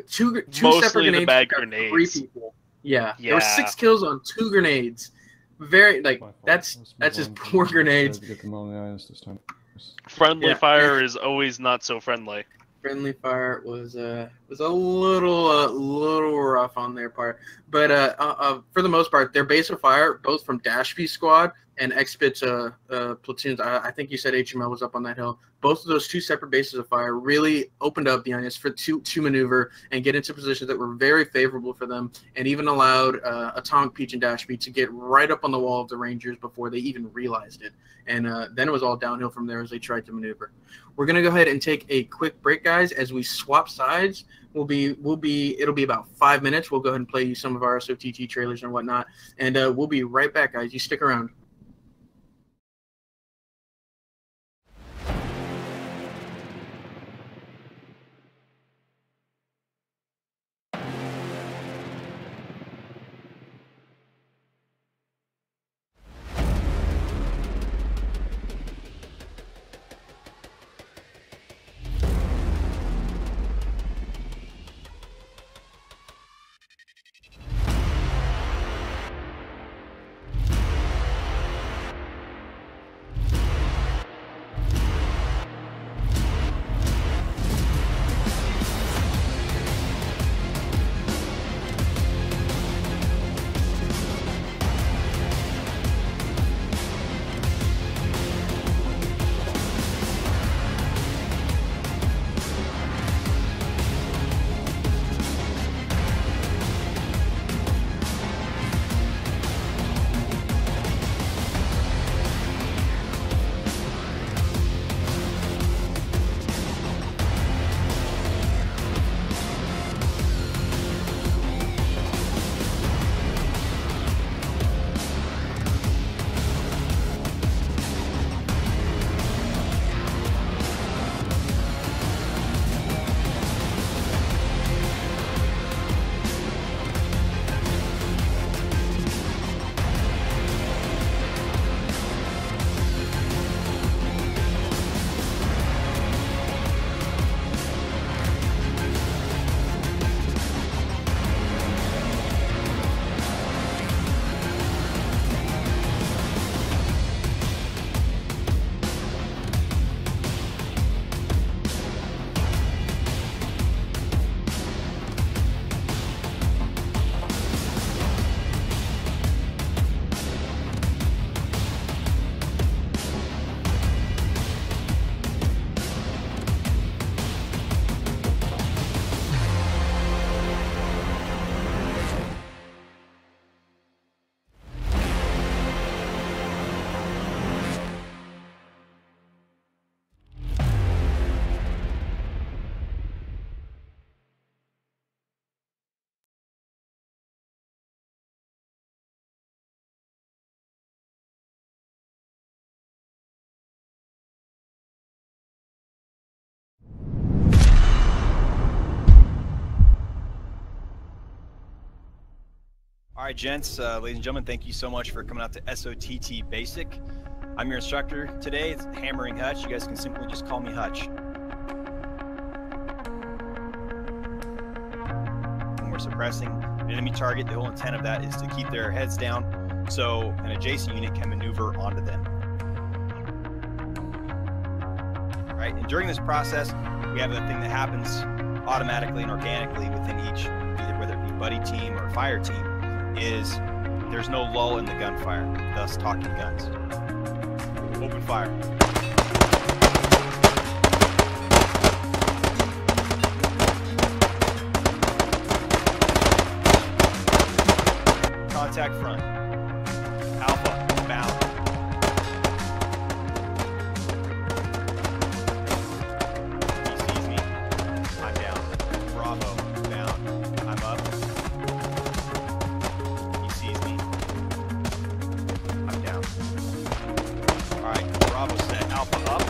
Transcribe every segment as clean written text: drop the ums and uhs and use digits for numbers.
Two Mostly separate grenades. The bad got grenades. 3 people. Yeah, there were 6 kills on 2 grenades. Very that's just poor grenades. Friendly fire is always not so friendly. Friendly fire was a little rough on their part, but for the most part, their base of fire, both from Dashby squad and Xbit's platoons. I think you said HML was up on that hill. Both of those 2 separate bases of fire really opened up the onions for to maneuver and get into positions that were very favorable for them, and even allowed Atomic Peach and Dashby to get right up on the wall of the Rangers before they even realized it. And then it was all downhill from there as they tried to maneuver. We're gonna go ahead and take a quick break, guys, as we swap sides. It'll be about 5 minutes. We'll go ahead and play you some of our SOTT trailers and whatnot, and we'll be right back, guys. You stick around. All right, gents, ladies and gentlemen, thank you so much for coming out to SOTT Basic. I'm your instructor today. It's Hammering Hutch. You guys can simply just call me Hutch. When we're suppressing an enemy target, the whole intent of that is to keep their heads down so an adjacent unit can maneuver onto them. All right, and during this process, we have a thing that happens automatically and organically within each, either whether it be buddy team or fire team, is there's no lull in the gunfire, thus talking guns. Open fire. Contact front. Alpha, bound. He sees me. I'm down. Bravo, down. I'm up. He sees me. I'm down. Alright, Bravo set. Alpha up.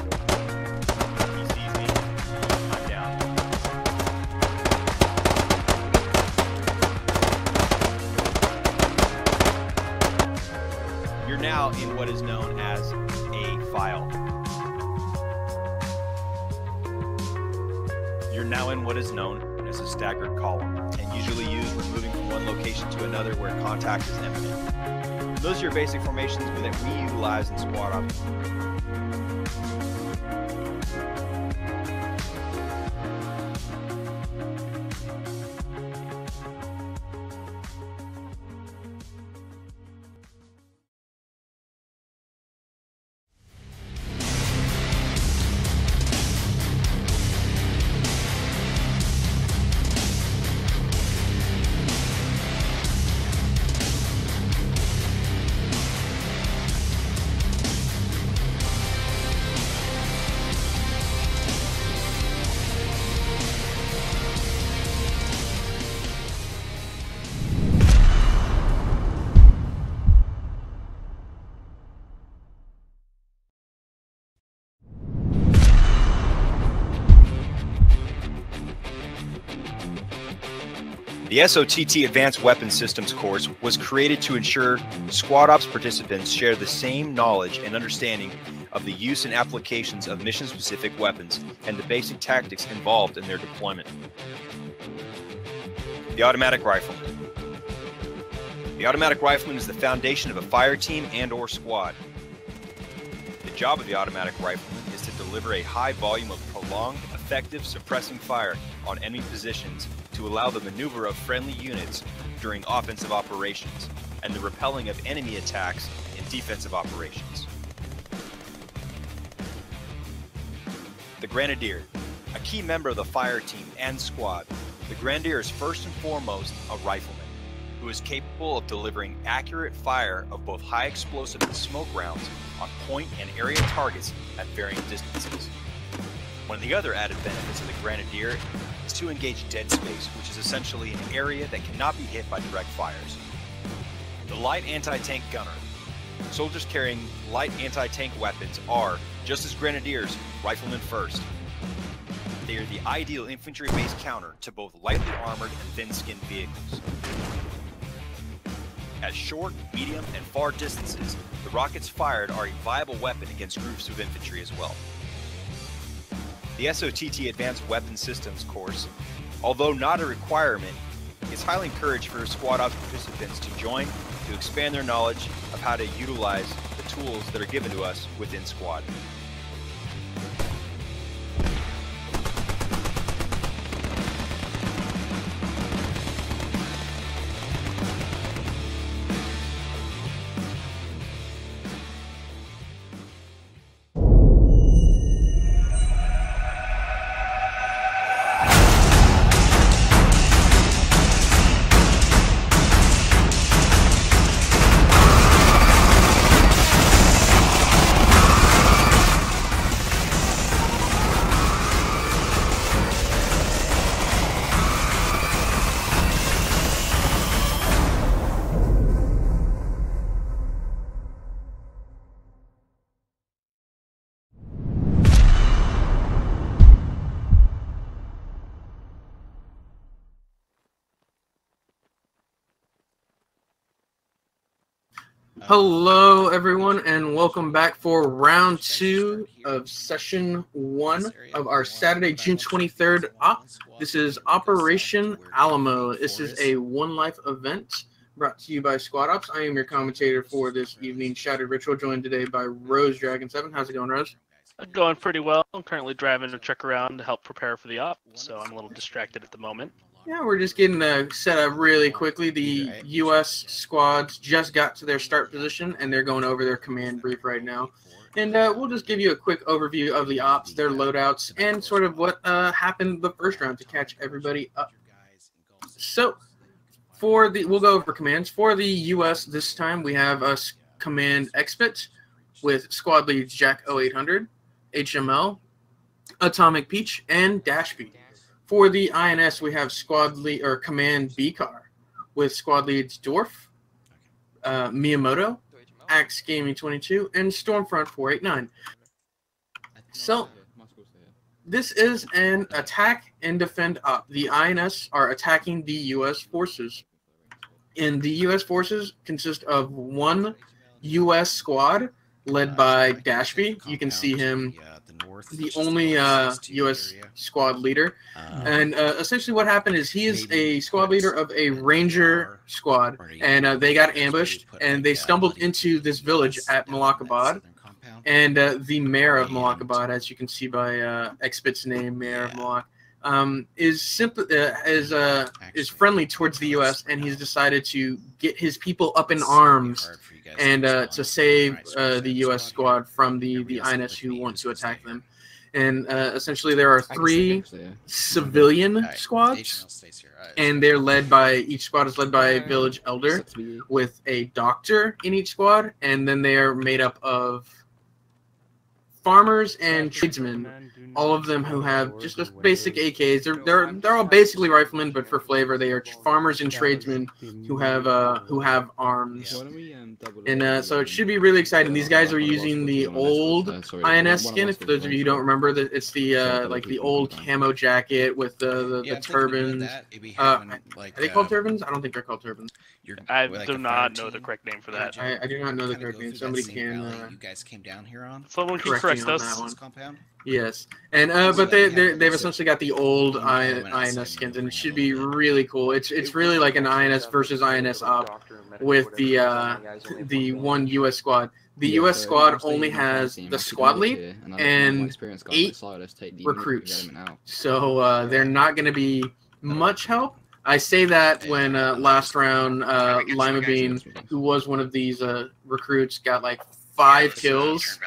He sees me. I'm down. You're now in what is known as a file. You're now in what is known as as a staggered column, and usually used when moving from one location to another where contact is imminent. Those are your basic formations that we utilize in squad ops. The SOTT Advanced Weapons Systems course was created to ensure Squad Ops participants share the same knowledge and understanding of the use and applications of mission-specific weapons and the basic tactics involved in their deployment. The Automatic Rifleman. The Automatic Rifleman is the foundation of a fire team and/or squad. The job of the Automatic Rifleman is to deliver a high volume of prolonged, effective suppressing fire on enemy positions to allow the maneuver of friendly units during offensive operations and the repelling of enemy attacks in defensive operations. The Grenadier, a key member of the fire team and squad. The Grenadier is first and foremost a rifleman who is capable of delivering accurate fire of both high explosive and smoke rounds on point and area targets at varying distances. One of the other added benefits of the Grenadier is to engage dead space, which is essentially an area that cannot be hit by direct fires. The Light Anti-Tank Gunner. Soldiers carrying light anti-tank weapons are, just as Grenadiers, riflemen first. They are the ideal infantry-based counter to both lightly armored and thin-skinned vehicles. At short, medium, and far distances, the rockets fired are a viable weapon against groups of infantry as well. The SOTT Advanced Weapons Systems course, although not a requirement, is highly encouraged for Squad Ops participants to join to expand their knowledge of how to utilize the tools that are given to us within Squad. Hello, everyone, and welcome back for round 2 of session 1 of our Saturday, June 23rd op. This is Operation Alamo. This is a one-life event brought to you by Squad Ops. I am your commentator for this evening, ShadowedRitual, joined today by RoseDragon7. How's it going, Rose? Going pretty well. I'm currently driving a truck around to help prepare for the op, so I'm a little distracted at the moment. Yeah, we're just getting set up really quickly. The U.S. squads just got to their start position, and they're going over their command brief right now. And we'll just give you a quick overview of the ops, their loadouts, and sort of what happened the first round to catch everybody up. So, we'll go over commands. For the U.S. this time, we have a Command Expert with squad leads Jack 0800, HML, Atomic Peach, and Dash B. For the INS, we have Command B-Car with squad leads Dwarf, Miyamoto, Axe Gaming 22, and Stormfront 489. So, this is an attack and defend op. The INS are attacking the U.S. forces. And the U.S. forces consist of one U.S. squad led by Dashby. You can see him the only U.S. squad leader. And essentially what happened is he is a squad leader of a ranger squad, and they got ambushed, and they stumbled into this village at Malakabad. And the mayor of Malakabad, as you can see by Xbit's name, Mayor of Malak, is friendly towards the U.S., and he's decided to get his people up in arms and to save the U.S. squad from the INS who want to attack them. And essentially, there are 3 civilian squads, and they're led by, each squad is led by a village elder with a doctor in each squad, and then they are made up of farmers and tradesmen, all of them who have just basic AKs. They're all basically riflemen, but for flavor, they are farmers and tradesmen who have arms. And so it should be really exciting. These guys are using the old INS skin. For those of you who don't remember, it's the like the old camo jacket with the turbans. Are they called turbans? I don't think they're called turbans. I do not know the correct name for that. I do not know the correct name. Somebody can. You guys came down here on. Someone can correct us. Yes, and but they've essentially got the old INS skins, and it should be really cool. It's really like an INS versus INS op with the one U.S. squad. The U.S. squad only has the squad lead and 8 recruits, so they're not going to be much help. I say that when last round Lima Bean, who was one of these recruits, got like 5 kills.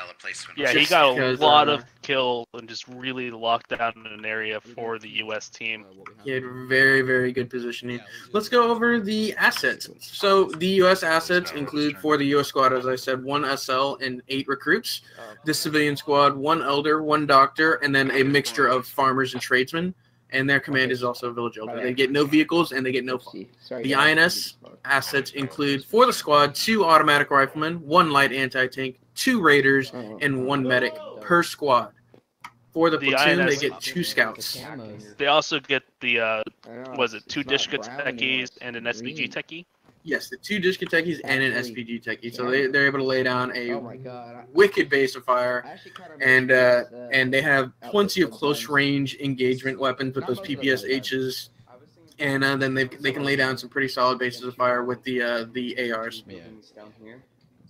Yeah, he got a lot of kills and just really locked down in an area for the U.S. team. He had very, very good positioning. Let's go over the assets. So the U.S. assets include, for the U.S. squad, as I said, 1 SL and 8 recruits. The civilian squad, 1 elder, 1 doctor, and then a mixture of farmers and tradesmen. And their command is also a village elder. They get no vehicles and they get no fun. The INS assets include, for the squad, 2 automatic riflemen, 1 light anti-tank, 2 raiders, and 1 medic per squad. For the platoon, they get 2 scouts. They also get the, 2 Dishka techies and an SPG techie? Yes, the 2 Dishka techies and an SPG techie. So they're able to lay down a wicked base of fire, and they have plenty of close range engagement weapons with those PPSHs, and then they can lay down some pretty solid bases of fire with the ARs.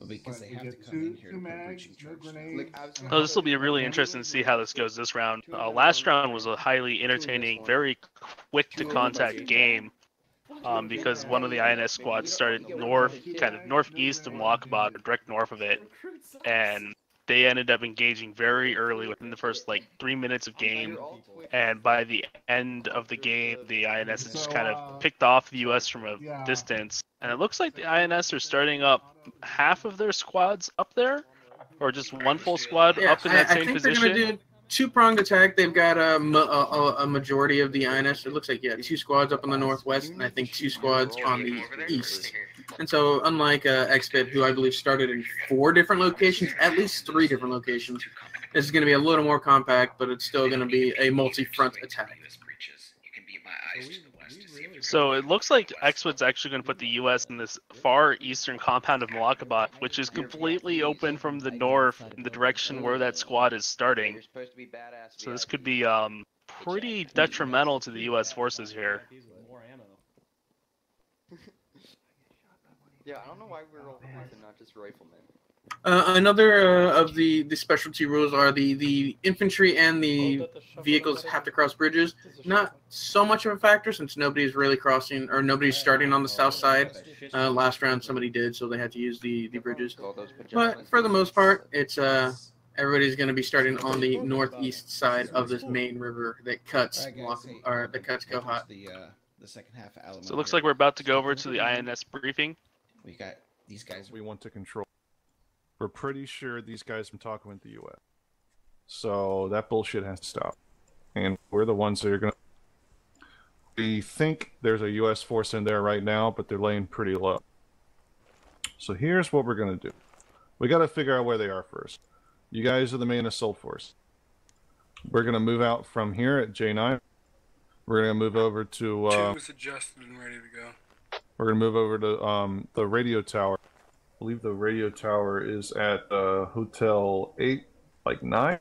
Because they have to come in here to breaching charges. Oh, this will be really interesting to see how this goes this round. Last round was a highly entertaining, very quick to contact game. Because one of the INS squads started northeast of Malakabad, or direct north of it, and they ended up engaging very early within the first 3 minutes of game, and by the end of the game, the INS has just kind of picked off the US from a distance, and it looks like the INS are starting up half of their squads up there, or just 1 full squad up in that same position. They're gonna do 2-pronged attack. They've got a majority of the INS. It looks like 2 squads up on the northwest, and I think 2 squads on the east. And so, unlike Xbit, who I believe started in 4 different locations, at least 3 different locations, this is going to be a little more compact, but it's still going to be a multi-front attack. So it looks like Xbit's actually going to put the U.S. in this far eastern compound of Malakabad, which is completely open from the north in the direction where that squad is starting. So this could be pretty detrimental to the U.S. forces here. Yeah, I don't know why we're all and not just riflemen. Another of the specialty rules are the infantry and the vehicles have to cross bridges. Not so much of a factor since nobody's really crossing, or nobody's starting on the south side. Last round somebody did, so they had to use the bridges. But for the most part, it's everybody's going to be starting on the northeast side of this main river that cuts Kohat. The second half of Alamo. So it looks like we're about to go over to the INS briefing. We got these guys. We want to control. We're pretty sure these guys have been talking with the U.S. So that bullshit has to stop. And we're the ones that are going to... We think there's a U.S. force in there right now, but they're laying pretty low. So here's what we're going to do. We got to figure out where they are first. You guys are the main assault force. We're going to move out from here at J9. We're going to move over to... Two is adjusted and ready to go. We're going to move over to the radio tower. I believe the radio tower is at Hotel 8, 9.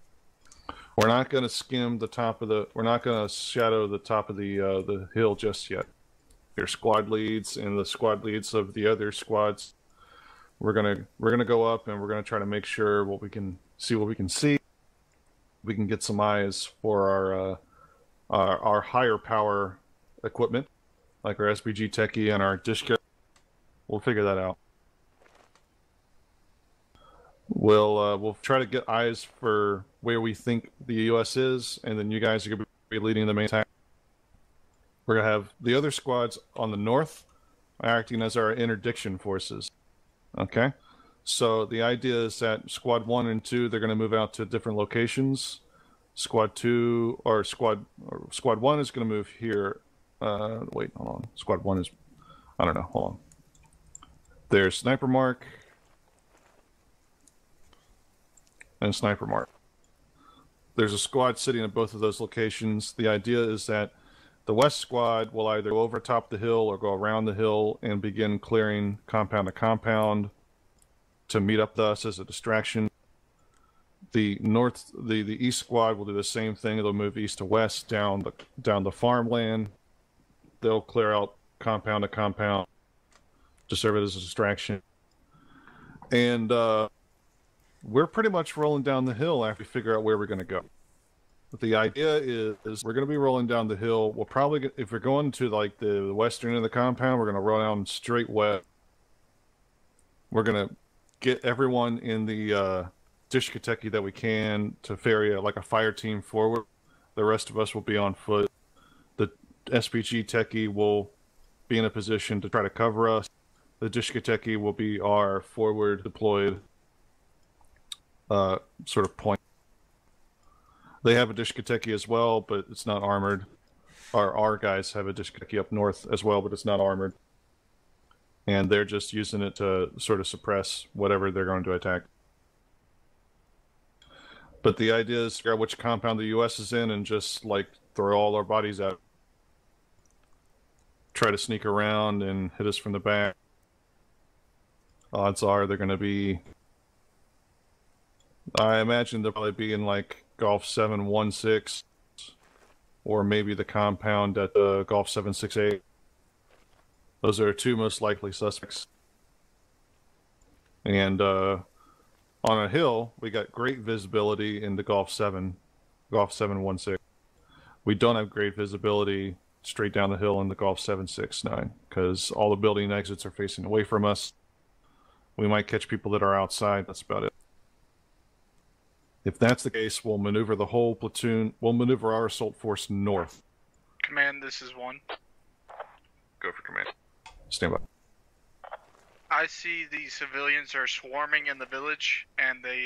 We're not going to skim the top of the. We're not going to shadow the top of the hill just yet. Your squad leads and the squad leads of the other squads. We're gonna go up and we're gonna try to make sure what we can see. We can get some eyes for our higher power equipment, like our SPG techie and our dish kit. We'll figure that out. We'll try to get eyes for where we think the U.S. is, and then you guys are gonna be leading the main attack. We're gonna have the other squads on the north acting as our interdiction forces. Okay, so the idea is that squad 1 and 2, they're going to move out to different locations. Squad 2 or squad 1 is going to move here. Wait, hold on. Squad 1 is, I don't know. Hold on. There's Sniper Mark and Sniper Mark. There's a squad sitting at both of those locations. The idea is that the west squad will either go over top the hill or go around the hill and begin clearing compound to compound to meet up with us as a distraction. The east squad will do the same thing. They'll move east to west down the farmland. They'll clear out compound to compound to serve it as a distraction. And we're pretty much rolling down the hill after we figure out where we're going to go. But the idea is we're going to be rolling down the hill. We'll probably, if we're going to like the western end of the compound, we're going to roll down straight west. We're going to get everyone in the Dishkateki that we can to ferry like a fire team forward. The rest of us will be on foot. The SPG techie will be in a position to try to cover us. The Dishkateki will be our forward deployed sort of point. They have a Dishkateki as well, but it's not armored. Our guys have a Dishkateki up north as well, but it's not armored. And they're just using it to sort of suppress whatever they're going to attack. But the idea is to figure out which compound the U.S. is in and just, like, throw all our bodies out. Try to sneak around and hit us from the back. Odds are they're going to be... I imagine they'll probably be in, like, Golf 716, or maybe the compound at the Golf 768. Those are two most likely suspects. And on a hill, we got great visibility into Golf 716. We don't have great visibility straight down the hill in the Golf 769 because all the building exits are facing away from us. We might catch people that are outside. That's about it. If that's the case, we'll maneuver the whole platoon. We'll maneuver our assault force north. Command, this is 1. Go for command. Stand by. I see the civilians are swarming in the village, and they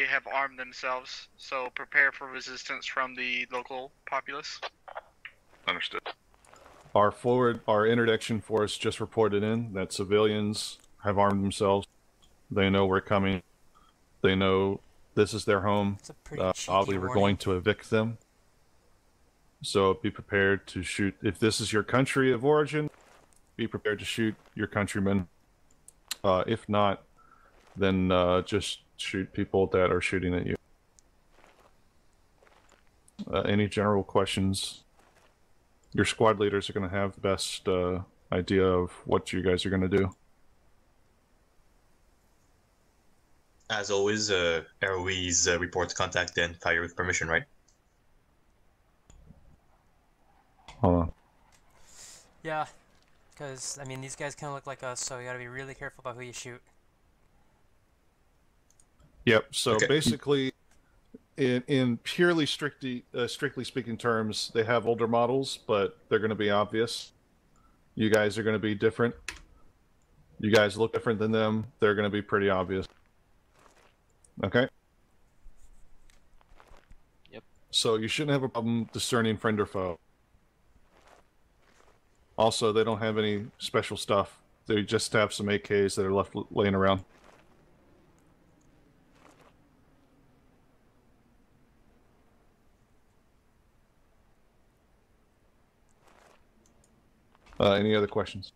have armed themselves. So prepare for resistance from the local populace. Understood. Our interdiction force just reported in that civilians have armed themselves. They know we're coming. They know this is their home. Oddly, we're going to evict them. So be prepared to shoot. If this is your country of origin, be prepared to shoot your countrymen. If not, then just shoot people that are shooting at you. Any general questions? Your squad leaders are going to have the best idea of what you guys are going to do. As always, ROE's report contact and fire with permission, right? Hold on. Yeah, because, I mean, these guys kind of look like us, so you gotta be really careful about who you shoot. Yep, so Okay. Basically, in purely strictly speaking terms, they have older models, but they're going to be obvious. You guys are going to be different. You guys look different than them. They're going to be pretty obvious. Okay? Yep. So you shouldn't have a problem discerning friend or foe. Also, they don't have any special stuff. They just have some AKs that are left laying around. Any other questions?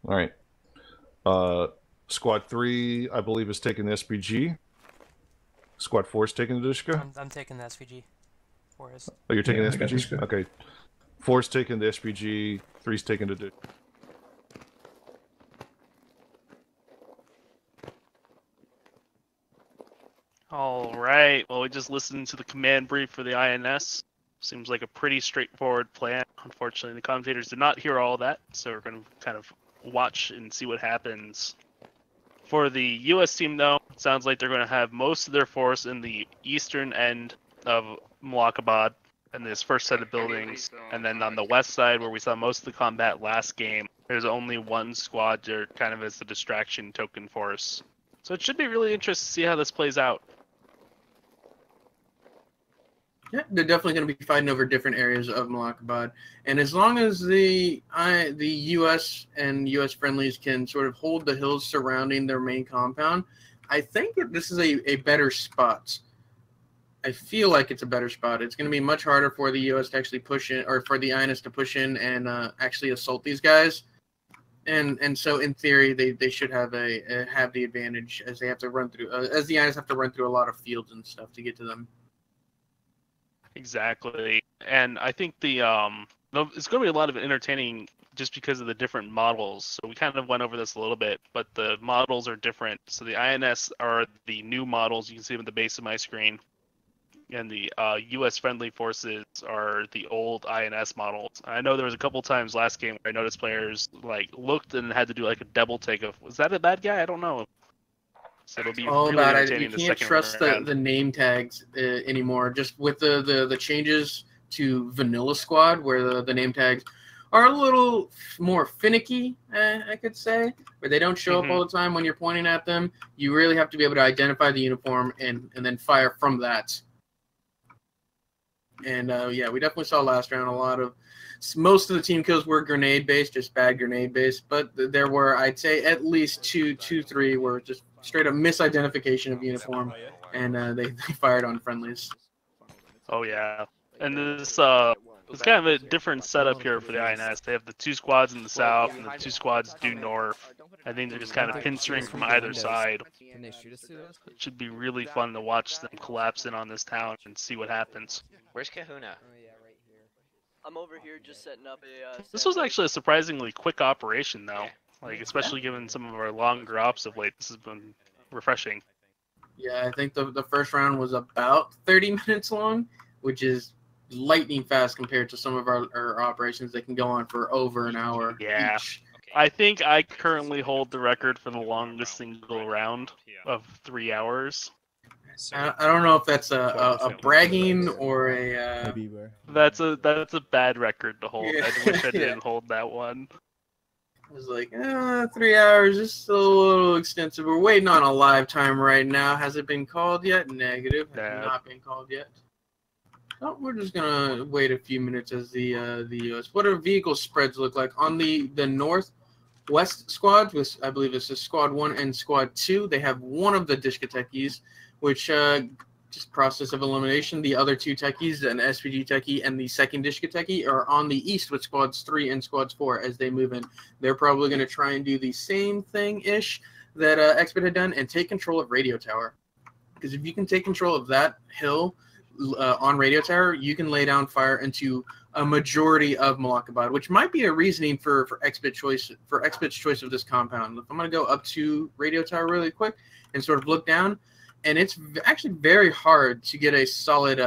All right. Squad 3, I believe, is taking the SPG. Squad 4 is taking the Dishka. I'm taking the SVG. Forest. Oh, you're taking Yeah, the I got SPG? Dishka. Okay. 4's taking the SPG, 3's taking the Dishka. All right. Well, we just listened to the command brief for the INS. Seems like a pretty straightforward plan. Unfortunately, the commentators did not hear all that, so we're going to kind of watch and see what happens. For the U.S. team, though, it sounds like they're going to have most of their force in the eastern end of Malakabad and this first set of buildings. And then on the west side, where we saw most of the combat last game, there's only one squad there kind of as the distraction token force. So it should be really interesting to see how this plays out. Yeah, they're definitely going to be fighting over different areas of Malakabad, and as long as the U.S. and U.S. friendlies can sort of hold the hills surrounding their main compound, I think that this is a better spot. I feel like it's a better spot. It's going to be much harder for the U.S. to actually push in, or for the INS to push in and actually assault these guys. And so in theory, they should have have the advantage as they have to run through as the INS have to run through a lot of fields and stuff to get to them. Exactly, and I think it's going to be a lot of entertaining just because of the different models. So we kind of went over this a little bit, but the models are different. So the INS are the new models. You can see them at the base of my screen, and the U.S. friendly forces are the old INS models. I know there was a couple times last game where I noticed players like looked and had to do like a double take of, was that a bad guy? I don't know. So it'll be All really about it. entertaining. You can't trust the name tags anymore. Just with the changes to Vanilla Squad, where the name tags are a little more finicky, I could say, where they don't show up all the time when you're pointing at them. You really have to be able to identify the uniform and then fire from that. And yeah, we definitely saw last round most of the team kills were grenade based, just bad grenade based, but there were, I'd say, at least two, three were just straight up misidentification of uniform, and they fired on friendlies. Oh yeah, and this it's kind of a different setup here for the INS. They have the two squads in the south and the two squads due north. I think they're just kind of pinstering from either side. It should be really fun to watch them collapse in on this town and see what happens. Where's Kahuna? I'm over here just setting up a. This was actually a surprisingly quick operation, though. Like, especially given some of our longer ops of late, this has been refreshing. Yeah, I think the first round was about 30 minutes long, which is lightning fast compared to some of our operations that can go on for over an hour. Yeah. Each. I think I currently hold the record for the longest single round of 3 hours. I don't know if that's a bragging or a. That's a bad record to hold. Yeah. I wish I didn't hold that one. I was like, 3 hours is a little extensive. We're waiting on a live time right now. Has it been called yet? Negative. Has not been called yet. Oh, we're just gonna wait a few minutes as the U.S. What do vehicle spreads look like on the northwest squad? With I believe this is Squad 1 and Squad 2. They have one of the Dishka techies, which just process of elimination. The other two techies, an SPG techie and the second Dishka techie, are on the east with Squads 3 and Squads 4 as they move in. They're probably going to try and do the same thing-ish that Expert had done and take control of Radio Tower. Because if you can take control of that hill on Radio Tower, you can lay down fire into a majority of Malakabad, which might be a reasoning for Expert's choice of this compound. If I'm going to go up to Radio Tower really quick and sort of look down, and it's actually very hard to get a solid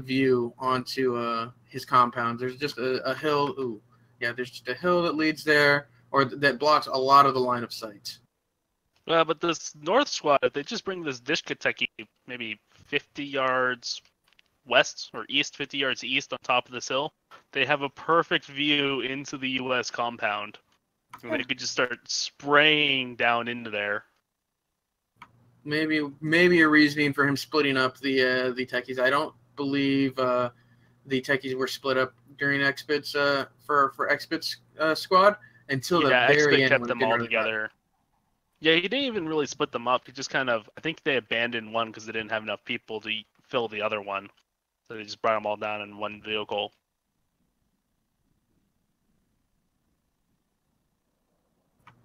view onto his compound. There's just a hill. Ooh, yeah, there's just a hill that leads there, or that blocks a lot of the line of sight. Well, but this north squad, if they just bring this Dishka techie maybe 50 yards west or east, 50 yards east on top of this hill, they have a perfect view into the U.S. compound. And they could just start spraying down into there. Maybe a reasoning for him splitting up the techies. I don't believe the techies were split up during Expit's for Expit's squad until the very end. Expit kept them all together. Yeah, he didn't even really split them up. He just kind of, I think they abandoned one because they didn't have enough people to fill the other one. So they just brought them all down in one vehicle.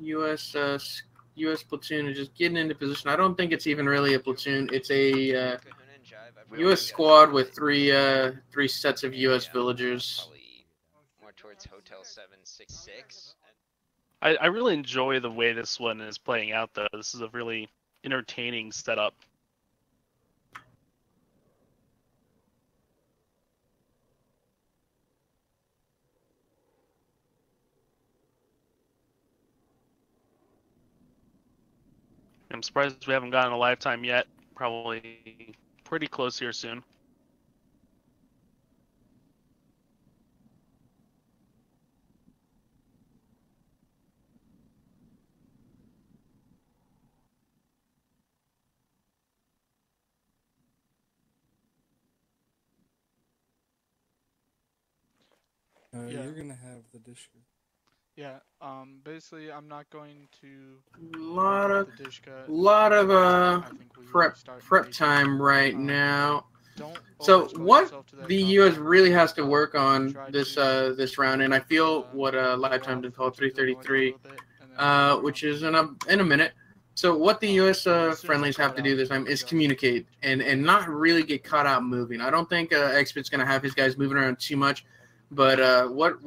U.S. platoon is just getting into position. I don't think it's even really a platoon. It's a U.S. squad with three sets of U.S. villagers. More towards Hotel 766. I really enjoy the way this one is playing out, though. This is a really entertaining setup. I'm surprised we haven't gotten a lifetime yet. Probably pretty close here soon. Yeah. You're gonna have the Dishka. Yeah. Basically, I'm not going to. Lot of prep time right now. So what the U.S. really has to work on this round, and I feel what Lifetime did call 333, which is in a minute. So what the U.S. friendlies have to do this time is communicate and not really get caught out moving. I don't think Xpit's going to have his guys moving around too much. But what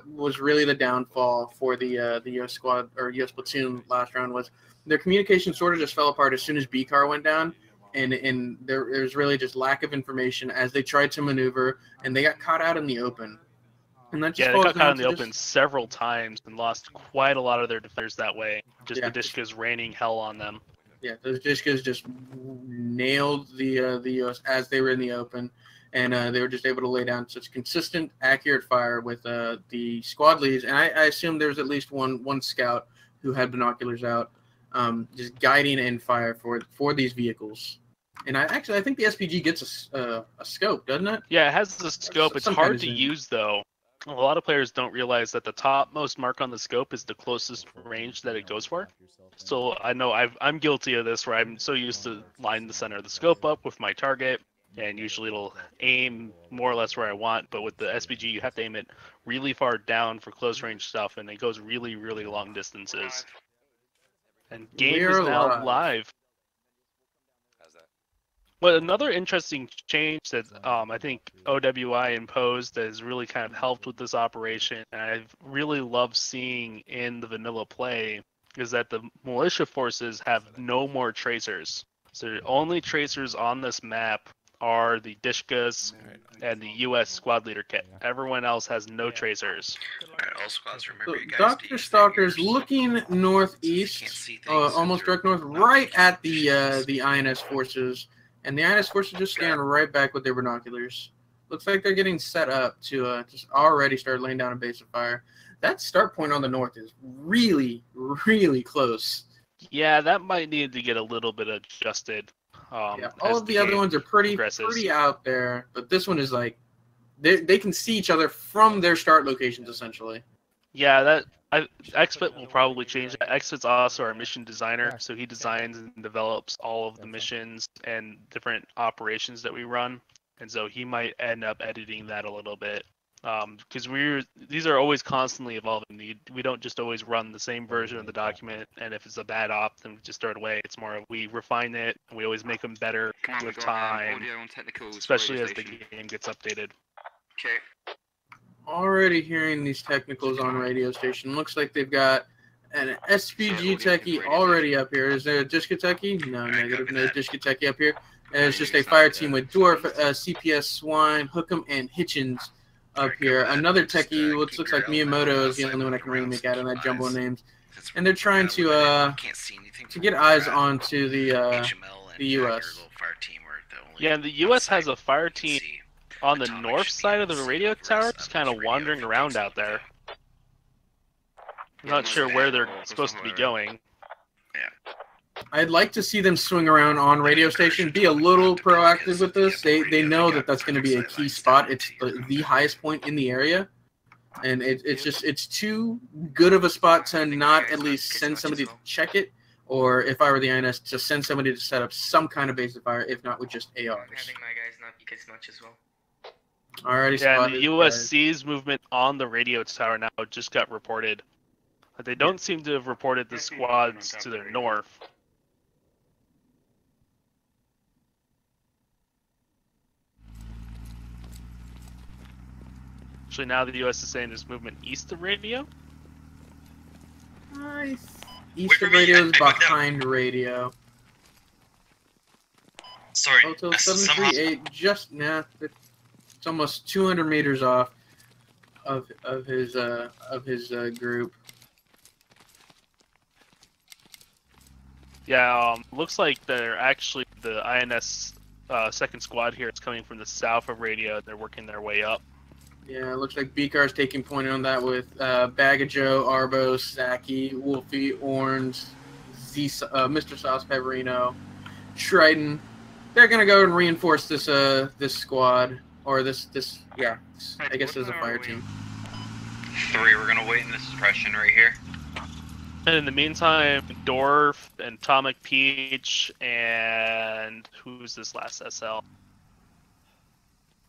was really the downfall for the U.S. squad or U.S. platoon last round was their communication sort of just fell apart as soon as B-Car went down, and there's really just lack of information as they tried to maneuver, and they got caught out in the open. And that just they got caught in the open several times and lost quite a lot of their defenders that way. Just the Dishkas raining hell on them. Yeah, those Dishkas just nailed the U.S. as they were in the open. And they were just able to lay down such consistent, accurate fire with the squad leads. And I assume there was at least one scout who had binoculars out, just guiding in fire for these vehicles. And I think the SPG gets a scope, doesn't it? Yeah, it has a scope. It's hard to use, though. A lot of players don't realize that the topmost mark on the scope is the closest range that it goes for. So I know I'm guilty of this, where I'm so used to lining the center of the scope up with my target. And usually it'll aim more or less where I want, but with the SPG you have to aim it really far down for close range stuff, and it goes really, really long distances. And game is now live. But another interesting change that I think OWI imposed that has really kind of helped with this operation, and I've really loved seeing in the vanilla play, is that the militia forces have no more tracers. So the only tracers on this map are the Dishkas and the U.S. squad leader kit. Everyone else has no tracers. Alright, all squads, remember you guys. Dr. Stalker's looking northeast, almost direct north, right at the INS forces, and the INS forces just stand right back with their binoculars. Looks like they're getting set up to just already start laying down a base of fire. That start point on the north is really, really close. Yeah, that might need to get a little bit adjusted. All of the other ones are pretty out there, but this one is like they can see each other from their start locations essentially. Yeah, Xpit will probably change that. Xpit's also our mission designer, so he designs and develops all of the missions and different operations that we run, and so he might end up editing that a little bit. Because these are always constantly evolving. We don't just always run the same version of the document, and if it's a bad op, then we just throw it away. It's more of we refine it, and we always make them better with time, especially as the game gets updated. Okay. Already hearing these technicals on radio station. Looks like they've got an SPG techie already up here. Is there a Dishka techie? No, negative. No Dishka techie up here. It's just a fire team with Dwarf, CPS, Swine, Hookem, and Hitchens up here. Another techie, which looks like Miyamoto, is the only one I can really make out of that jumbo names. And they're trying to get eyes onto the U.S. Yeah, the U.S. has a fire team on the north side of the radio tower, just kind of wandering around out there. I'm not sure where they're supposed to be going. I'd like to see them swing around on radio station, be a little proactive with this. They know that that's going to be a key spot. It's the highest point in the area, and it's too good of a spot to not at least send somebody to check it, or if I were the INS, to send somebody to set up some kind of base of fire, if not with just ARs. Having my guys not be as much as well. Alrighty, yeah, and the USC's movement on the radio tower now just got reported. But they don't seem to have reported the squads to their north. Actually, now the U.S. is saying there's movement east of radio. East of radio is behind radio. Sorry. Hotel 738 just now. It's almost 200 meters off of his group. Yeah, looks like they're actually the INS second squad here. It's coming from the south of radio. They're working their way up. Yeah, it looks like B-Car's taking point on that with Bag of Joe, Arbo, Saki, Wolfie, Orange, Mr. Sauce Peverino, Trident. They're gonna go and reinforce this this squad or this yeah. I guess it's a fire team. 3, we're gonna wait in this suppression right here. And in the meantime, Dorf and Atomic Peach and who's this last SL?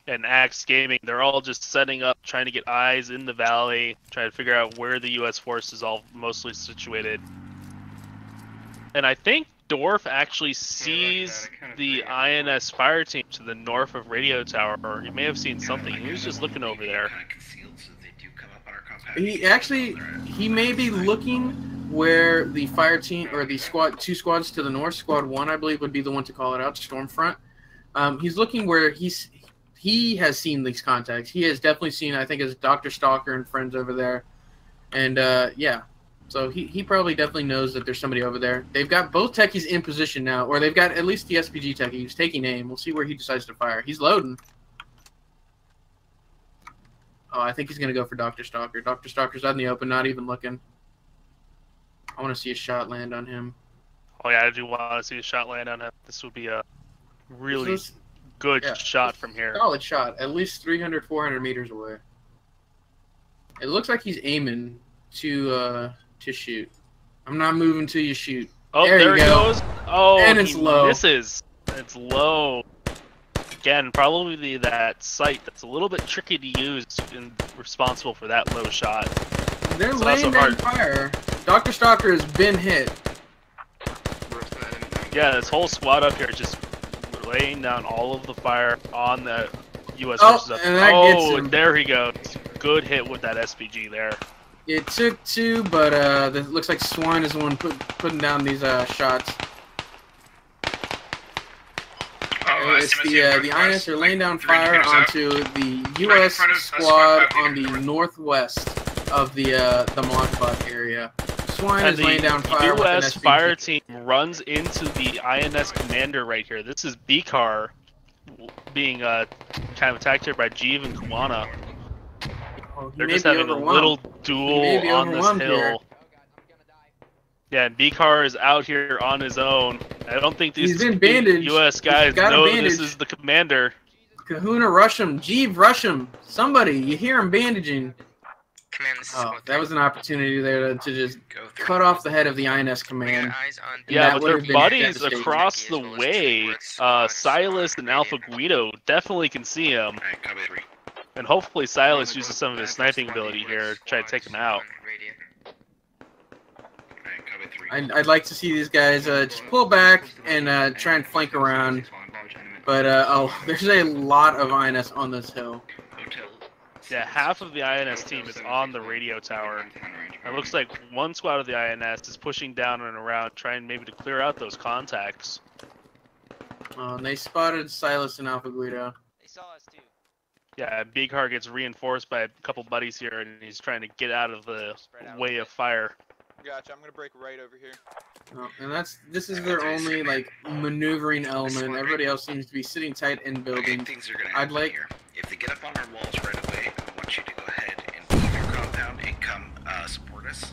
And Axe Gaming, they're all just setting up, trying to get eyes in the valley, trying to figure out where the U.S. force is all mostly situated. And I think Dorf actually sees the INS fire team to the north of Radio Tower, or he may have seen something. He was just looking over there. He may be looking where the fire team or the two squads to the north. Squad 1, I believe, would be the one to call it out. Stormfront. He's looking where he has seen these contacts. He has definitely seen, I think, his Dr. Stalker and friends over there. And, yeah. So he probably definitely knows that there's somebody over there. They've got both techies in position now, or they've got at least the SPG techie. He's taking aim. We'll see where he decides to fire. He's loading. Oh, I think he's going to go for Dr. Stalker. Dr. Stalker's out in the open, not even looking. I want to see a shot land on him. Oh, yeah, I do want to see a shot land on him. This would be a really good shot from here. Solid shot, at least 300, 400 meters away. It looks like he's aiming to shoot. I'm not moving till you shoot. Oh, there he you go. goes. Oh, and it's low. Misses. It's low. Again, probably that sight that's a little bit tricky to use and responsible for that low shot. They're laying down fire. Dr. Stalker has been hit. Yeah, this whole squad up here just laying down all of the fire on the U.S. forces up. And that gets him. And there he goes. Good hit with that SPG there. It took 2, but it looks like Swine is the one putting down these shots. It's the INS are laying down fire onto the U.S. squad on the northwest of the Mod area. Swine is laying down fire. The U.S. fire team runs into the INS commander right here. This is B-Car being kind of attacked here by Jeev and Kuwana. They're just having a little duel on this hill. Here. Yeah, and B-Car is out here on his own. I don't think these U.S. guys know this is the commander. Kahuna, rush him. Jeev, rush him. Somebody, you hear him bandaging. Oh, that was an opportunity there to just cut off the head of the INS command. Yeah, but their buddies across the way, Silas and Alpha Guido, definitely can see him. And hopefully Silas uses some of his sniping ability here to try to take him out. I'd like to see these guys just pull back and try and flank around. But, oh, there's a lot of INS on this hill. Yeah, half of the INS team is on the radio tower. It looks like one squad of the INS is pushing down and around, trying maybe to clear out those contacts. Oh, and they spotted Silas and Alpha Guido. They saw us too. Yeah, B-Car gets reinforced by a couple buddies here, and he's trying to get out of the way of fire. Gotcha, I'm gonna break right over here. Oh, and this is their only like maneuvering element. Everybody else seems to be sitting tight in buildings. I'd like here. If they get up on our walls right away, I want you to go ahead and leave your compound and come support us.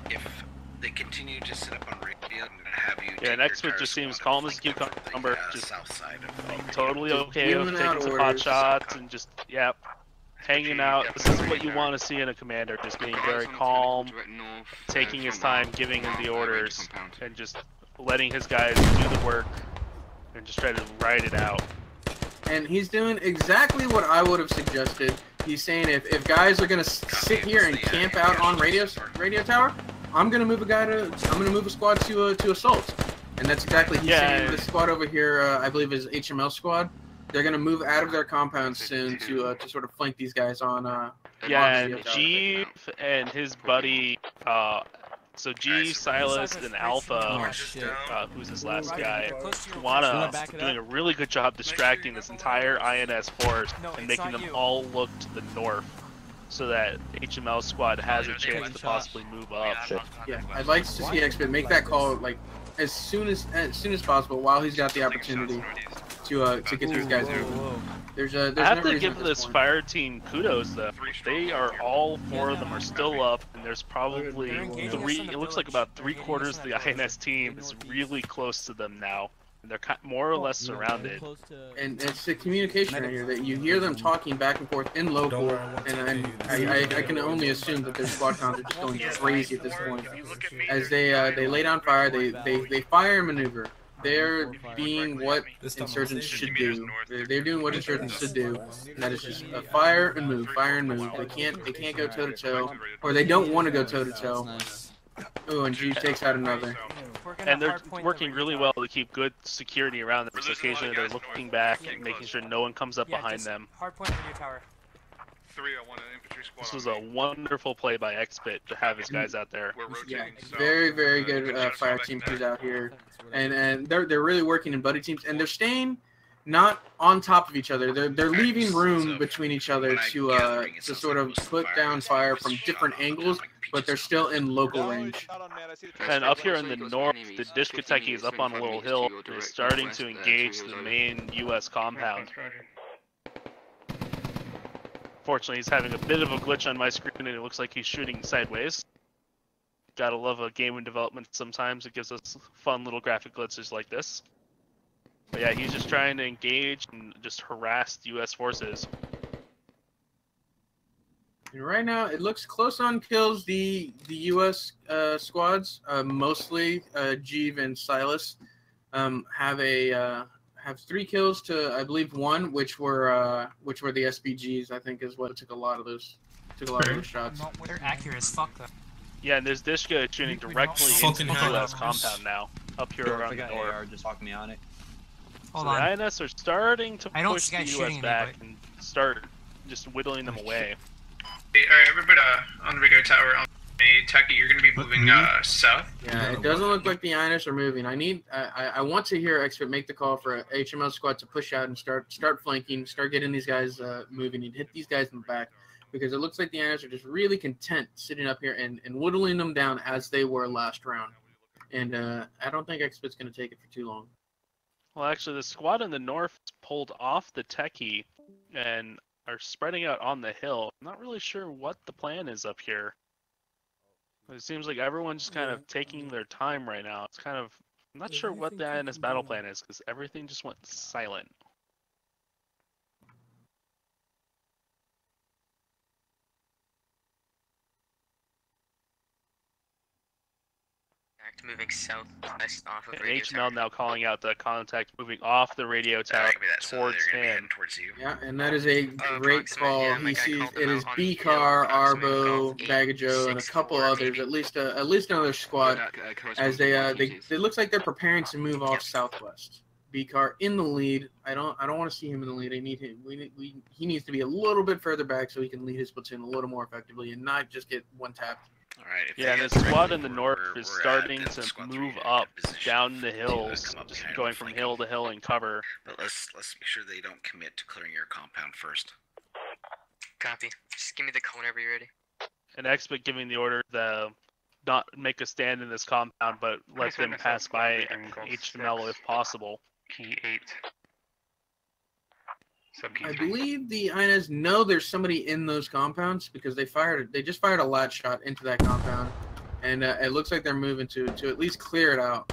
If they continue to sit up on radio, I'm gonna have you. Yeah, next one just seems calm as a cucumber. Just south side of totally okay with taking some hot shots and just hanging out. This is what you want to see in a commander, just being very calm, taking his time, giving him the orders, and just letting his guys do the work and just try to ride it out. And he's doing exactly what I would have suggested He's saying if guys are gonna sit here and camp out on radio tower, I'm gonna move a squad to assault, and that's exactly he's saying. This squad over here, I believe, is HML squad. They're gonna move out of their compounds soon to sort of flank these guys on. And Jeeve and his buddy, so Jeeve, Silas, and Alpha, who's this last guy, Juana, doing a really good job distracting this entire INS force and making them all look to the north, so that HML squad has a chance to possibly move up. Yeah, I'd like to see Expert make that call like as soon as possible while he's got the opportunity to get these guys moving. There's I have to give this fire team kudos though. They are all 4 of them are still up, and there's probably it looks like about 3/4 of the INS team is really close to them now. And they're more or less surrounded. And it's the communication right here that you hear them talking back and forth in local, and I can only assume that their squad counts are just going crazy at this point. As they lay down fire, they fire and maneuver. They're being what insurgents should do. They're doing what insurgents should do, and that is just fire and move, fire and move. They can't go toe to toe, or they don't want to go toe to toe. Oh, and G takes out another. And they're working really well to keep good security around them. So occasionally they're looking back and making sure no one comes up behind them. Hardpoint radio tower. This was a wonderful play by Xbit to have his guys out there. Yeah, very, very good fire team who's out here, and they're really working in buddy teams, and they're staying not on top of each other. They're leaving room between each other to sort of put down fire from different angles, but they're still in local range. And up here in the north, the Dishkateki is up on a little hill and is starting to engage the main U.S. compound. Fortunately, he's having a bit of a glitch on my screen, and it looks like he's shooting sideways. Gotta love a game in development sometimes. It gives us fun little graphic glitches like this. But yeah, he's just trying to engage and just harass U.S. forces. And right now, it looks close on kills. The U.S. Squads, mostly Jeeve and Silas, have 3 kills to, I believe, 1, which were the SPGs. I think is what took a lot of those shots. They're accurate as fuck though. Yeah, and there's Dishka shooting directly into the U.S. compound now, up here around the north. Just talk me on it. So the INS are starting to push the U.S. back and start just whittling them away. Hey, alright, everybody on the radio tower, on the Taki, you're going to be moving south. Yeah, it doesn't look like the INS are moving. I want to hear Expert make the call for a HML squad to push out and start flanking, start getting these guys moving and hit these guys in the back, because it looks like the INS are just really content sitting up here and whittling them down as they were last round. And I don't think Expert's going to take it for too long. Well, actually, the squad in the north pulled off the Techie and are spreading out on the hill. I'm not really sure what the plan is up here. It seems like everyone's just kind of taking their time right now. It's kind of, I'm not sure what the INS battle plan is, because everything just went silent. Moving south west off of and radio HML tower. now calling out the contact moving off the radio tower towards him. Yeah, and that is a great call. He sees it is B-Car, Arbo, Bagajo, and a couple others, at least another squad, as they it looks like they're preparing to move off southwest. B-Car in the lead. I don't want to see him in the lead. I need him. He needs to be a little bit further back so he can lead his platoon a little more effectively and not just get one tapped. Alright, yeah, and the squad in the north is starting to move up down the hills, just going from hill to hill in cover. But let's make sure they don't commit to clearing your compound first. Copy. Just give me the call whenever you're ready. And Expert giving the order to not make a stand in this compound, but let them pass by HML if possible. Key 8. I believe the INS know there's somebody in those compounds because they just fired a lat shot into that compound, and it looks like they're moving to at least clear it out.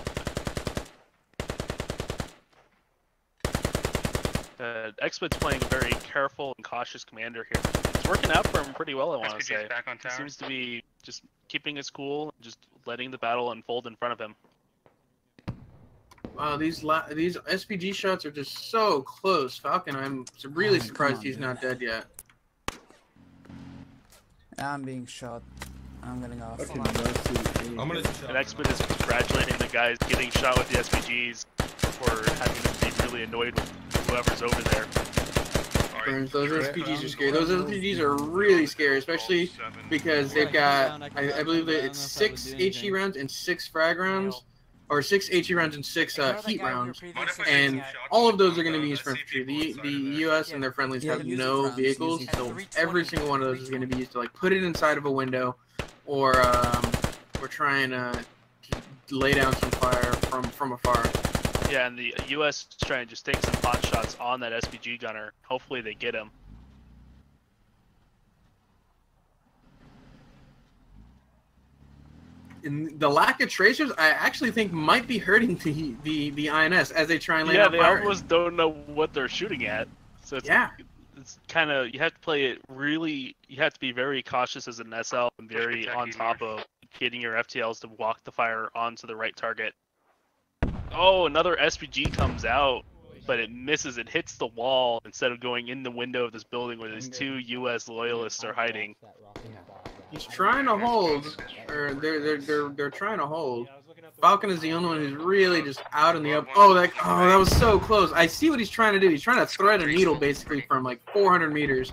Expert's playing a very careful and cautious commander here. It's working out for him pretty well, I want to say. He seems to be just keeping his cool, just letting the battle unfold in front of him. Wow, these SPG shots are just so close. Falcon, I'm really surprised he's not dead yet. I'm being shot. I'm getting off. And Expert is congratulating the guys getting shot with the SPGs for having to be really annoyed with whoever's over there. Burns, those SPGs are scary. Those SPGs are really scary, especially because they've got, I believe that it's 6 HE rounds and 6 frag rounds, or 6 HE rounds and 6 heat rounds, and all of those are going to be used for infantry. The U.S. and their friendlies have no vehicles, so every single one of those is going to be used to like put it inside of a window, or we're trying to lay down some fire from afar. Yeah, and the U.S. is trying to just take some pot shots on that SPG gunner. Hopefully they get him. And the lack of tracers, I actually think, might be hurting the INS as they try and lay down fire. Yeah, they almost don't know what they're shooting at. So it's kind of, you have to play it really, you have to be very cautious as an SL and very on top of getting your FTLs to walk the fire onto the right target. Oh, another SPG comes out, but it misses. It hits the wall instead of going in the window of this building where these 2 U.S. loyalists are hiding. He's trying to hold, or they're trying to hold. Falcon is the only one who's really just out in the open. Oh, that was so close. I see what he's trying to do. He's trying to thread a needle basically from like 400 meters,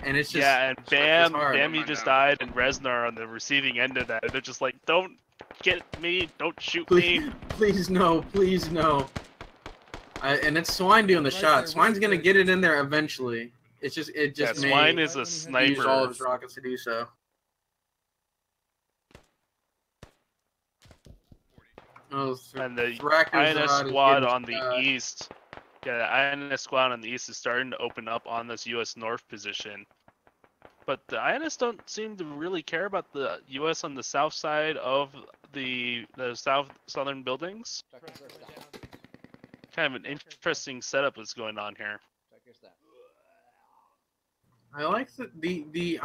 and it's just and Bam, he just died, and Resnar on the receiving end of that. They're just like, don't get me, don't shoot me. Please no, please no. And it's Swine doing the shot. Swine's gonna get it in there eventually. It just Swine is a sniper. Use all of his rockets to do so. And the INS squad on the east, the INS squad on the east is starting to open up on this U.S. North position. But the INS don't seem to really care about the U.S. on the south side of the southern buildings. Kind of an interesting setup that's going on here. I like that the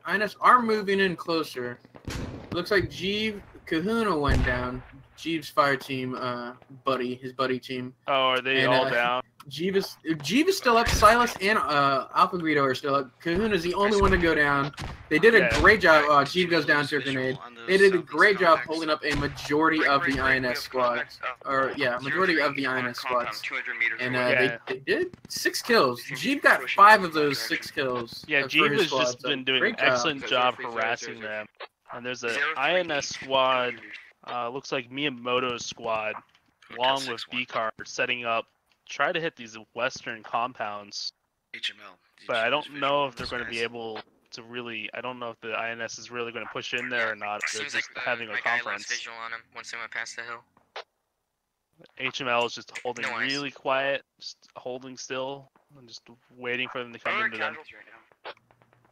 INS are moving in closer. Looks like Kahuna went down. Jeeves' fire team, his buddy team. Oh, are they all down? Jeeves is still up. Silas and Alpha Greedo are still up. Kahuna's the only one to go down. They did a great job. Jeeves goes down to a grenade. They did a great job holding up a majority of the INS squad. Majority of the INS squads. And they did 6 kills. Jeeves got 5 of those 6 kills. Yeah, Jeeves has just been doing an excellent job harassing them. And there's an INS squad. Looks like Miyamoto's squad, along with BCAR, setting up, try to hit these western compounds. But I don't know if they're going to be able to really. I don't know if the INS is really going to push in there or not. They're just having a conference. Visual on him once they went past the hill. HML is just holding really quiet, just holding still, and just waiting for them to come into them.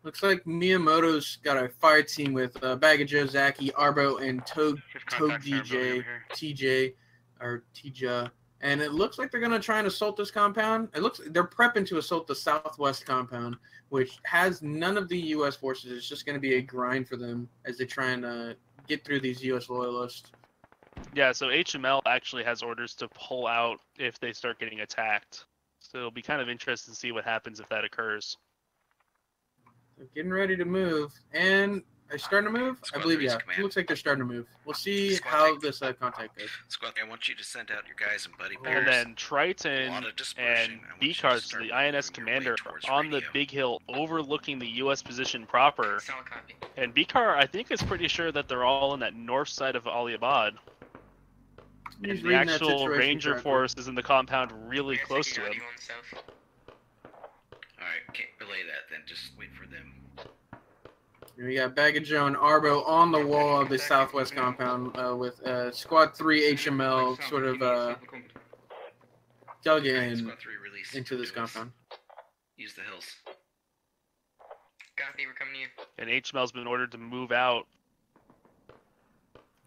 Looks like Miyamoto's got a fire team with Bag of Joe, Zaki, Arbo, and Toad DJ, TJ, or Tija. And it looks like they're going to try and assault this compound. They're prepping to assault the southwest compound, which has none of the U.S. forces. It's just going to be a grind for them as they try and get through these U.S. loyalists. Yeah, so HML actually has orders to pull out if they start getting attacked. So it'll be kind of interesting to see what happens if that occurs. They're getting ready to move, and are starting to move? I believe, yeah. It looks like they're starting to move. We'll see how this contact goes. Squad, I want you to send out your guys and buddy bears. And then Triton and BCARS, the INS commander, on the big hill overlooking the U.S. position proper. And BCAR, I think, is pretty sure that they're all in that north side of Alibad. And the actual Ranger force is in the compound really close to him. Alright, can't relay that then, just wait for them. We got Bag of Joe and Arbo on the wall of the southwest compound with Squad 3 HML sort of dug in into this compound. Use the hills. Copy, we're coming to you. And HML's been ordered to move out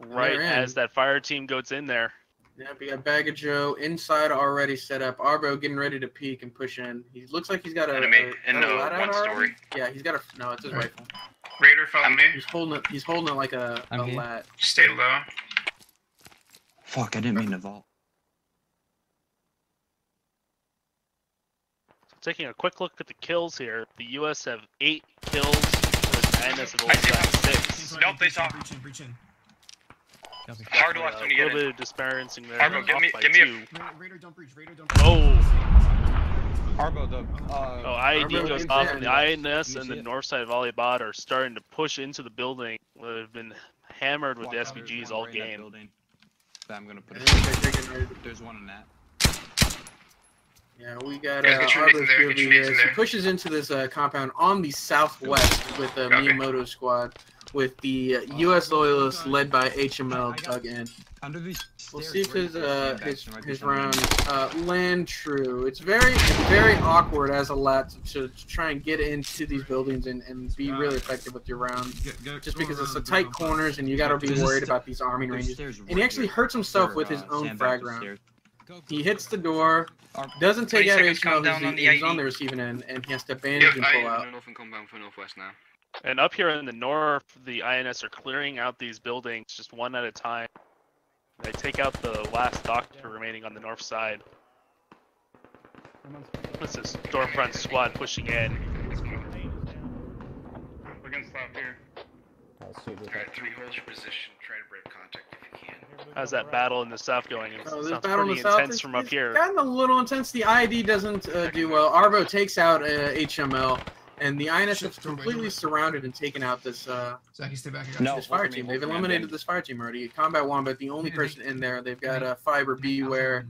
right as that fire team goes in there. Yeah, we got Bag of Joe inside already set up. Arbo getting ready to peek and push in. He looks like he's got a one story. Yeah, he's got a no. It's his rifle. Raider, follow me. He's holding it like a lat. Stay low. Fuck! I didn't mean to vault. So taking a quick look at the kills here, the U.S. have 8 kills with INS have only got 6. Nope, they saw. Breach in. Hard left when you A get little in. bit of disparaging there. Arbo, Off by give me 2. Raider don't breach. Oh! Arbo, the IED Arbo goes is off, there. and the INS and the north side of Alibod are starting to push into the building. They've been hammered with the SPGs all game. I'm gonna put I it. think they're getting ready to- There's one in that. Yeah, we got Guys, get your nades in Arbo's there, POV get your nades in here. He there. pushes into this compound on the southwest with the Copy. Miyamoto squad, with the U.S. loyalists led by HML dug in. Under these We'll stairs, see if his right round land true. It's very awkward as a lat to try and get into these buildings and be really effective with your round. Just because it's the tight corners and you got to be worried about these arming ranges. And he actually hurts himself with his own frag round. He hits the door, doesn't take 20 out seconds HML countdown on the who's on ID. the receiving end, and he has to bandage and pull out. North and compound for northwest now. And up here in the north, the INS are clearing out these buildings just one at a time. They take out the last doctor remaining on the north side. This is Stormfront squad pushing in. We're gonna stop here. Alright, 3, hold your position. Try to break contact if you can. How's that battle in the south going? It Oh, this sounds battle in pretty the south intense is from up here. gotten a little intense. The ID doesn't do well. Arbo takes out HML, and the INS have completely surrounded and taken out this Zaki, stay back. this fire team. They've eliminated this fire team already. Combat 1, but the only person in there, they've got Fiber, Beware,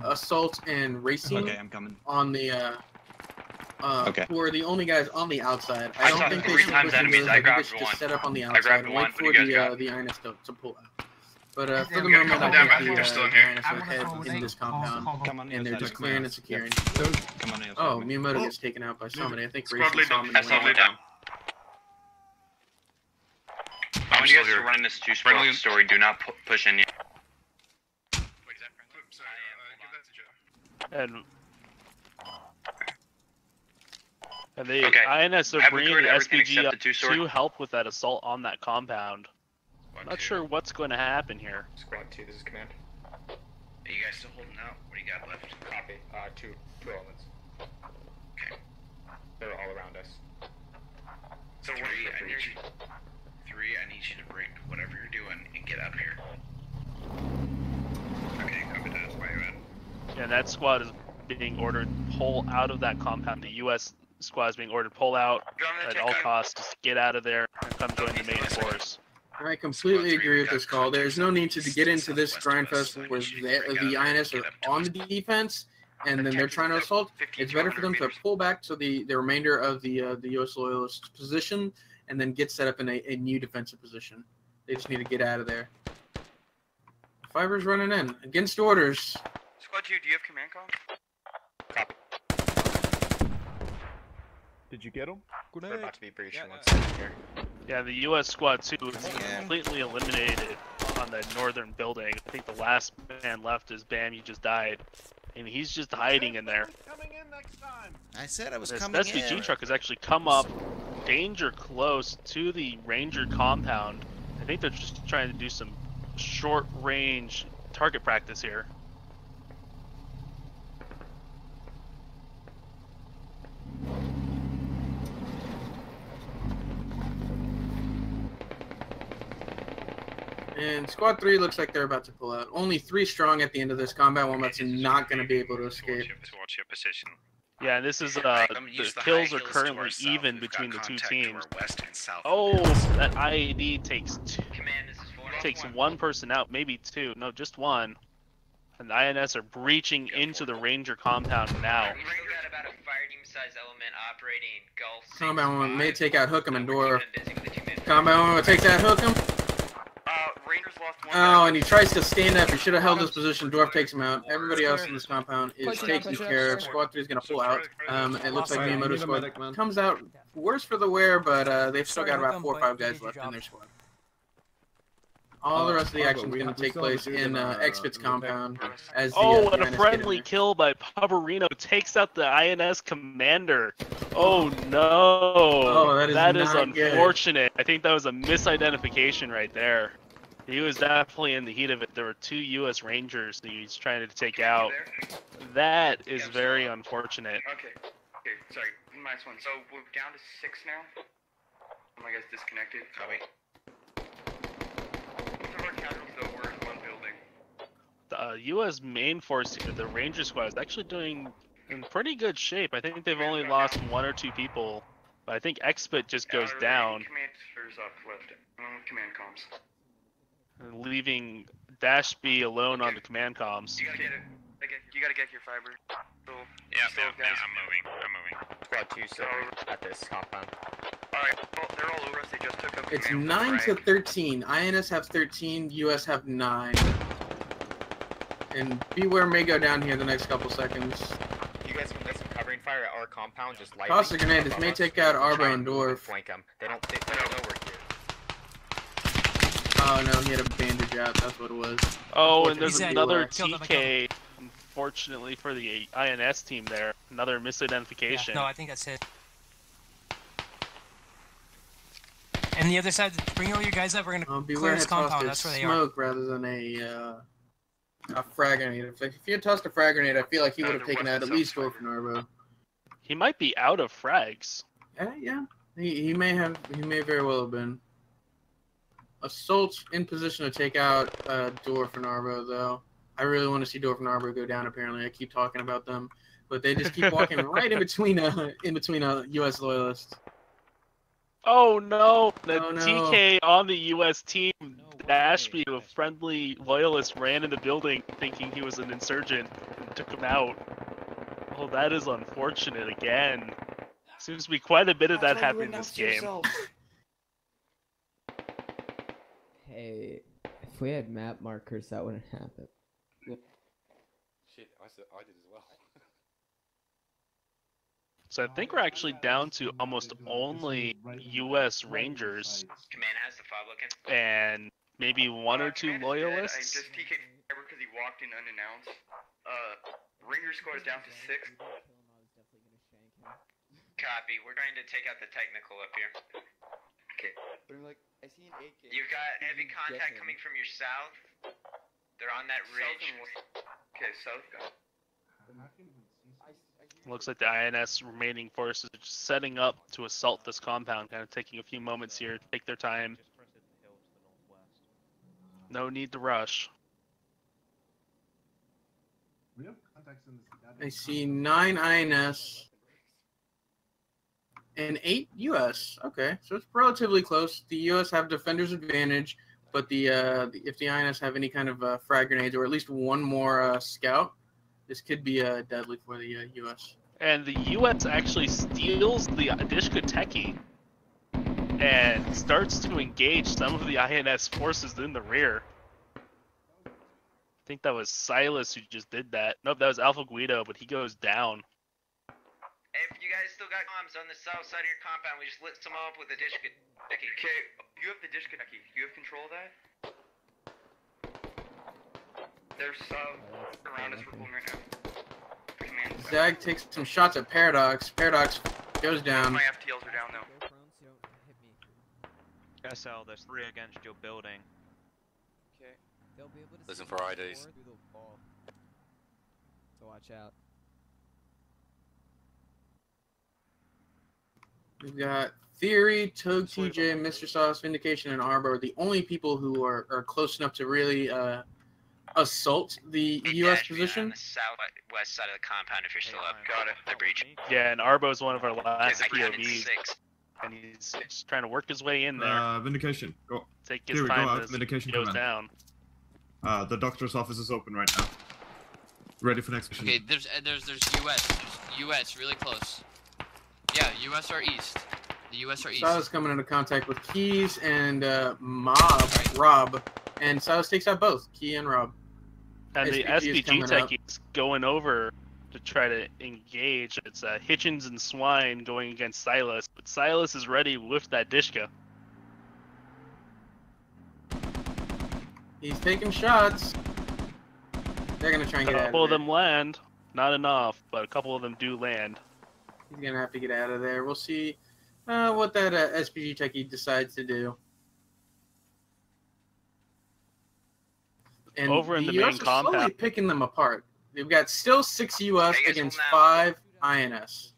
Assault, and Racing Okay, I'm coming. on the Okay. who are the only guys on the outside. I I don't saw think they 3 should times push into enemies. those. I I think they grabbed should one. just set up on the I outside grabbed and one. wait What for do you guys got? the INS to pull out. But for We the got a moment, couple I down, but I think think they're still in the here. INS are ahead in this compound, Come on the and they're outside, just come clearing on. and securing. Come on the outside. Oh, Miyamoto gets taken out by somebody. I think Squad Racing lead saw down. him. Squad lead down. I want you guys to run this two-spot story. Do not push in yet. And the Okay. INS are Have we bringing the cleared everything SPG except up the two-sword? to help with that assault on that compound. Not sure what's going to happen here. Squad 2, this is command. Are you guys still holding out? What do you got left? Copy. Two elements. Okay. They're all around us. So 3, I need you to break whatever you're doing and get up here. Okay, copy that. That's why you're at. Yeah, that squad is being ordered pull out of that compound. The U.S. squad is being ordered pull out at all costs. Just get out of there and come join the main force. I completely agree with this call. There's no need to get into this grind fest where the INS are on the defense and then they're trying to assault. It's better for them to pull back to the remainder of the U.S. loyalist position and then get set up in a new defensive position. They just need to get out of there. Fiber's running in against orders. Squad 2, do you have command comm? Did you get him? They're about to be breached in 1 Yeah. second here. Yeah, the U.S. squad 2 is completely eliminated on the northern building. I think the last man left is Bam. He just died, and he's just hiding in there. I said I was This coming SPG in. truck has actually come up danger close to the Ranger compound. I think they're just trying to do some short range target practice here. And Squad 3 looks like they're about to pull out. Only 3 strong at the end of this combat. One that's not going to be able to escape. Watch your position. Yeah, and this is Let the me use the kills high are hills to currently our south. even We've between the got two contact to teams. our west and south. Oh, that IAD takes takes one person out, maybe 2. No, just 1. And the INS are breaching into the Ranger compound now. We still got about a fire team-sized element operating Gulf. Combat 1 may take out Hookem and Dorf. Combat 1 will take that Hookem. Rangers lost one. Oh, and he tries to stand up. He should have held his position. Dorf takes him out. Everybody else in this compound is taken care of. Squad 3 is going to pull out. It looks like Miyamoto squad comes out worse for the wear, but they've still got about 4 or 5 guys left in their squad. All the rest of the action is going to take place in Xfit's compound. As the, And a friendly kill by Pavarino takes out the INS commander. Oh no! Oh, that is not good. Unfortunate. I think that was a misidentification right there. He was definitely in the heat of it. There were 2 U.S. Rangers that he's trying to take out. That is very unfortunate. Okay, sorry, -1. So we're down to 6 now? My guy's disconnected. Copy. Most of our casuals though were in one building. The U.S. main force here, the Ranger Squad, is actually doing in pretty good shape. I think they've only lost 1 or 2 people, but I think Expit just goes down, Commanders up left. Command comms. leaving Dash B alone on the command comms. You gotta get it. You gotta get your fiber. Yeah, I'm moving. Squad 2 still at this compound. Alright, well, they're all over us. They just took up It's command 9 from to 13. INS have 13. US have 9. And Beware may go down here the next couple seconds. You guys can get some covering fire at our compound, just lightly. Toss a grenade. This may take out Arbo and Dwarf. Flank them. They don't know we're here. Oh no, he had a bandage out. That's what it was. Oh, and there's another TK. Unfortunately for the INS team there, another misidentification. Yeah, no, I think that's it. And the other side, bring all your guys up. We're gonna clear this compound. That's where they are. Smoke rather than a frag grenade. If he had tossed a frag grenade, I feel like he would have taken out at least Dwarf and Arbo. He might be out of frags. Yeah. He may very well have been. Assault in position to take out Dwarf and Arbo though. I really want to see Dwarf and Arbo go down. Apparently, I keep talking about them, but they just keep walking right in between U.S. loyalists. Oh no! The TK on the U.S. team, Ashby, a friendly loyalist, ran in the building thinking he was an insurgent and took him out. Oh, that is unfortunate again. Seems to be quite a bit of that happening in this game. Hey, if we had map markers, that wouldn't happen. Shit, I did as well. So I think we're actually down to almost only U.S. Rangers. Command has the 5 looking. And maybe 1 or 2 loyalists. I just TK'd fiber because he walked in unannounced. Ranger squad is down to 6. Copy. We're trying to take out the technical up here. Okay. But I'm like, I see an AK. You've got heavy contact coming from your south. They're on that ridge. Okay, south guy. Looks like the INS remaining forces are just setting up to assault this compound, kind of taking a few moments here, take their time. No need to rush. I see 9 INS and 8 US. Okay, so it's relatively close. The US have defender's advantage, but if the INS have any kind of frag grenades or at least one more scout, this could be deadly for the US. And the US actually steals the Dishka Techie and starts to engage some of the INS forces in the rear. I think that was Silas who just did that. Nope, that was Alpha Guido, but he goes down. If you guys still got comms on the south side of your compound, we just lit some up with the Dishka Techie. Okay, you have the Dishka Techie. You have control of that? There's around us. We're pulling right now. Zag takes some shots at Paradox. Paradox goes down. My FTLs are down though. SL, there's 3 against your building. Okay. They'll be able to listen for IDs. Through the wall. So watch out. We've got Theory, Toad, TJ, Mr. Sauce, Vindication, and Arbo are the only people who are close enough to really assault the U.S. position. On the southwest side of the compound if you're still up. Got it. They're breaching. Yeah, and Arbo is one of our last I counted POVs, 6. and he's just trying to work his way in there. Vindication, go. Take his Here we time go, as Vindication he goes command. down. The doctor's office is open right now. Ready for next mission. Okay, there's US. US, really close. Yeah, US are east. The US are east. Silas coming into contact with Keys and Rob, and Silas takes out both Key and Rob. And the SPG techie is going over to try to engage. It's Hitchens and Swine going against Silas, but Silas is ready with that Dishka. He's taking shots. They're gonna try and get out of there. A couple of them land, not enough, but a couple of them do land. He's gonna have to get out of there. We'll see what that SPG techie decides to do. And over in the main compound, slowly picking them apart. They've got still 6 US against 5 INS.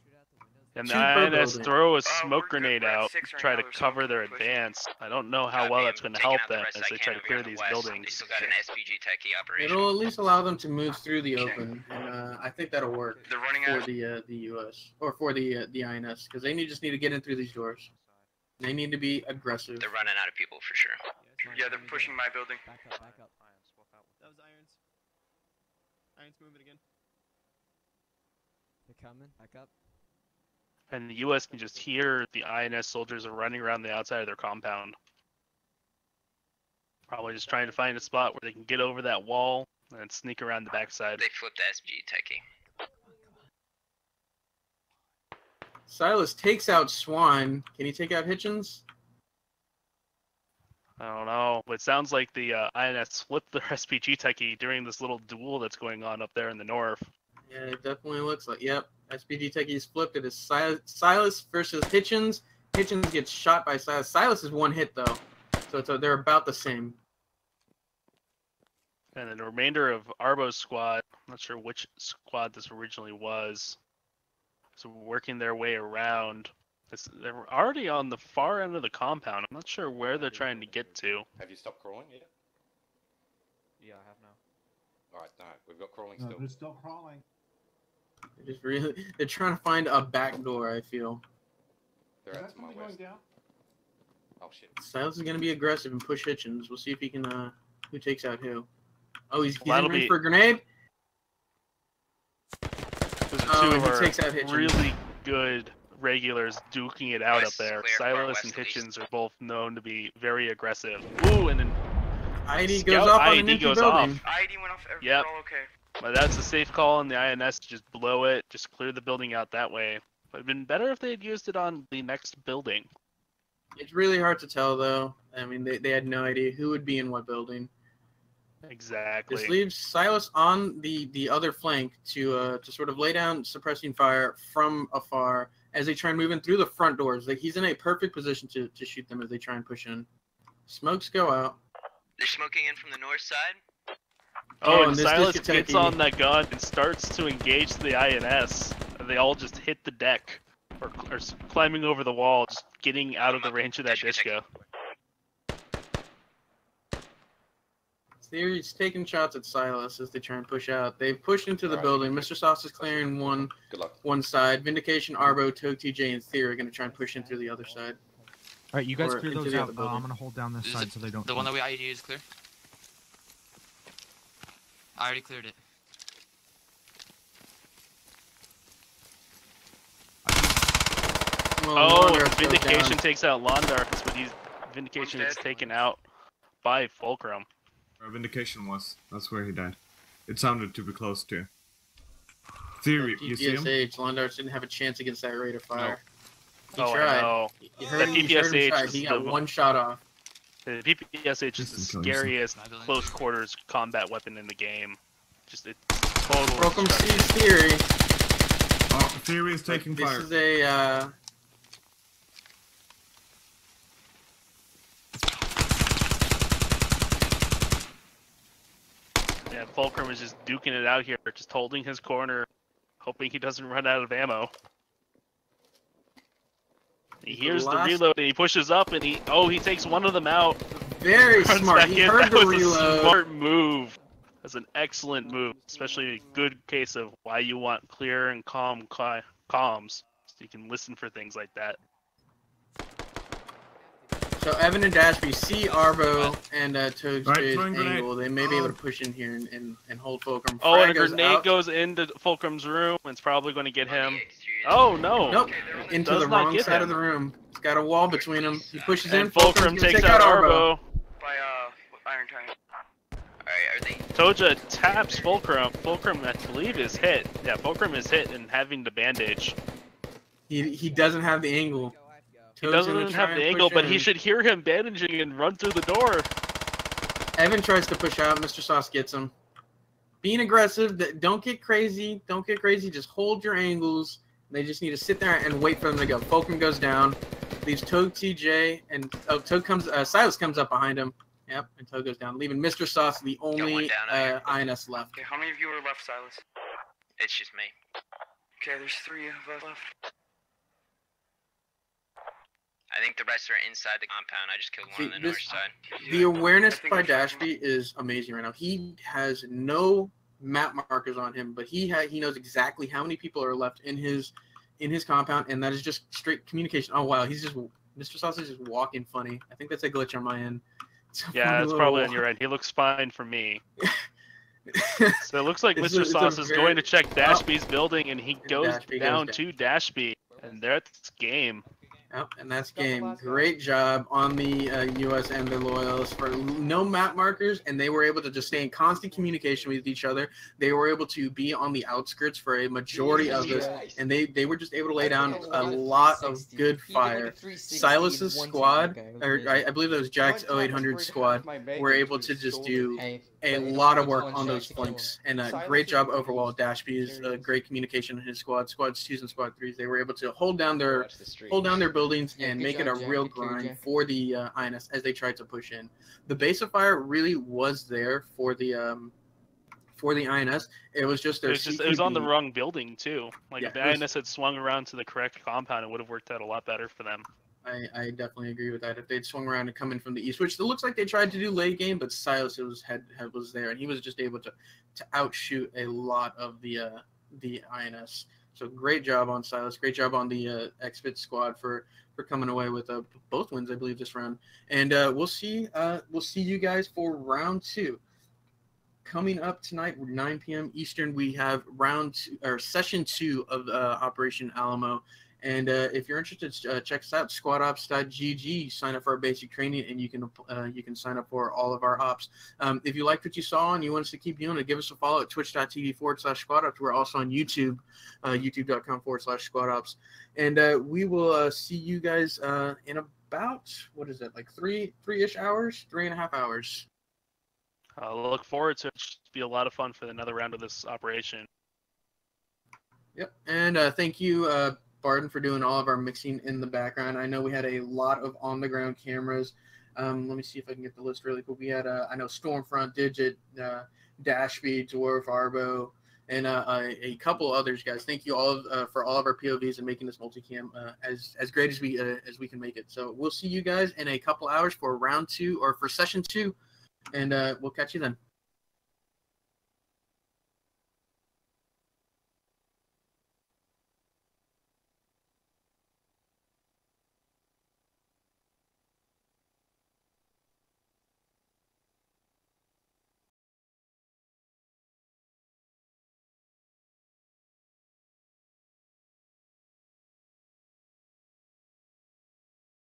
And the Two per INS building. throw a smoke grenade out to try to cover their advance. I don't know how well that's going to help them as they try to clear these buildings. They still got an SPG techie operation. It'll at least allow them to move through the open, and I think that'll work They're running for out. the U.S. or for the INS because they just need to get in through these doors. They need to be aggressive. They're running out of people for sure. Yeah, they're pushing my building. Back up, back up. That was Irons. Irons moving again. They're coming. Back up. And the U.S. can just hear the INS soldiers are running around the outside of their compound. Probably just trying to find a spot where they can get over that wall and sneak around the backside. They flipped the SPG techie. Silas takes out Swan. Can he take out Hitchens? I don't know, but it sounds like the INS flipped their SPG techie during this little duel that's going on up there in the north. Yeah, it definitely looks like. Yep, SPG techie's flipped. It is Silas versus Hitchens. Hitchens gets shot by Silas. Silas is one hit though, so they're about the same. And then the remainder of Arbo's squad, I'm not sure which squad this originally was, so working their way around. They're already on the far end of the compound. I'm not sure where they're trying to get to. Have you stopped crawling yet? Yeah, I have now. Alright, we've got crawling No, still. they're still crawling. They're trying to find a back door, I feel. They're out to my west. Oh shit. Silas is going to be aggressive and push Hitchens. We'll see if he can, who takes out who. Oh, he's Well, in range for a grenade? Those are Oh, two and of he our takes out Hitchens. really good regulars duking it out up West there. clear, far Silas west and at least. Hitchens are both known to be very aggressive. Ooh, and then ID Scout goes off on an ID empty goes building. off. ID went off. Yep. We're all okay. But that's a safe call on the INS to just blow it, just clear the building out that way. But it'd been better if they had used it on the next building. It's really hard to tell, though. I mean, they had no idea who would be in what building. Exactly. This leaves Silas on the other flank to sort of lay down suppressing fire from afar as they try and move in through the front doors. Like, he's in a perfect position to shoot them as they try and push in. Smokes go out. They're smoking in from the north side. Oh, and and this Silas discotheque- gets on that gun and starts to engage the INS. And they all just hit the deck, or climbing over the wall, just getting out of the range of that disco. He's taking shots at Silas as they try and push out. They've pushed into the building. Mr. Sauce is clearing one side. Vindication, Arbo, Toad, TJ, and Theory are going to try and push in through the other side. Alright, you guys Or clear into those the out. other building. I'm going to hold down this side so they don't... The one that we ID is clear. I already cleared it. Oh, Londarts and goes Vindication down. takes out Londarts, but Vindication is taken out by Fulcrum. Vindication was. That's where he died. It sounded to be close to. Theory, you see him? PPSH, Londarts didn't have a chance against that rate of fire. He Oh, I tried. know. He heard, That he heard him PPSH try. is He got the- one shot off. The PPSH is the scariest close quarters combat weapon in the game. Just a total. Welcome destruction. sees Theory. Oh, Theory is taking This fire. is a Yeah, Fulcrum is just duking it out here, just holding his corner, hoping he doesn't run out of ammo. He hears the last- reload and he pushes up and he takes one of them out. very Runs smart. back He in. heard That the was reload. a smart move. That's an excellent move, especially a good case of why you want clear and calm comms, so you can listen for things like that. So Evan and Dashby see Arbo and Toad's Right, throwing grenade. angle. They may be able to push in here and hold Fulcrum. Oh, and a Frag goes grenade out. goes into Fulcrum's room. It's probably going to get him. Oh no! Nope. It Into does the not wrong get side him. of the room. It's got a wall between them. He pushes in. And Fulcrum Fulcrum's gonna takes take out Arbo. Arbo. By Iron Time. Alright, are they? Toja taps Fulcrum. Fulcrum, I believe, is hit. Yeah, Fulcrum is hit and having the bandage. He doesn't have the angle. He Toad's doesn't gonna even try have and the angle, push but in. he should hear him bandaging and run through the door. Evan tries to push out. Mr. Sauce gets him. Being aggressive. Don't get crazy. Don't get crazy. Just hold your angles. They just need to sit there and wait for them to go. Fulcrum goes down. Leaves Toad, TJ, and Toad comes. Silas comes up behind him. Yep, and Toad goes down, leaving Mr. Sauce the only INS left. Okay, how many of you are left, Silas? It's just me. Okay, there's 3 of us left. I think the rest are inside the compound. I just killed one on the north side. The awareness by Dashby is amazing right now. He has no map markers on him, but he knows exactly how many people are left in his compound, and that is just straight communication. Oh wow, he's just Mr. Sausage is walking funny. I think that's a glitch on my end. Yeah, it's probably on your end. He looks fine for me. So it looks like Mr. Sauce is going to check Dashby's building, and he goes down to Dashby, and that's game. Yep, and that's game. Great job on the U.S. and the Loyalists for no map markers, and they were able to just stay in constant communication with each other. They were able to be on the outskirts for a majority of this, and they were just able to lay down a lot of good fire. Silas's squad, or I believe it was Jack's 0800 squad, were able to just do a lot of work on those flanks, and great job overall. Dashby's great communication in his squad, squad 2s and squad 3s. They were able to hold down their buildings and make it a real grind for the INS as they tried to push in. The base of fire really was there for the INS. It was just their it was on the wrong building too. Like yeah, if the INS had swung around to the correct compound, it would have worked out a lot better for them. I definitely agree with that. If they'd swung around and come in from the east, which it looks like they tried to do late game, but Silas was there, and he was just able to outshoot a lot of the INS. So great job on Silas. Great job on the X-Fit squad for coming away with both wins, I believe, this round. And we'll see you guys for round 2. Coming up tonight, 9 p.m. Eastern, we have session 2 of Operation Alamo. And if you're interested, check us out, squadops.gg. Sign up for our basic training, and you can sign up for all of our ops. If you liked what you saw and you want us to keep doing it, give us a follow at twitch.tv/squadops. We're also on YouTube, youtube.com/squadops. And we will see you guys in about, what is it, like 3-ish hours, 3.5 hours. I'll look forward to it. It should be a lot of fun for another round of this operation. Yep, and thank you, Barden, for doing all of our mixing in the background. I know we had a lot of on-the-ground cameras. Let me see if I can get the list really quick. We had, I know, Stormfront, Digit, Dashby, Dwarf, Arbo, and a couple others, guys. Thank you all for all of our POVs and making this multicam as great as we can make it. So we'll see you guys in a couple hours for round 2 or for session 2, and we'll catch you then.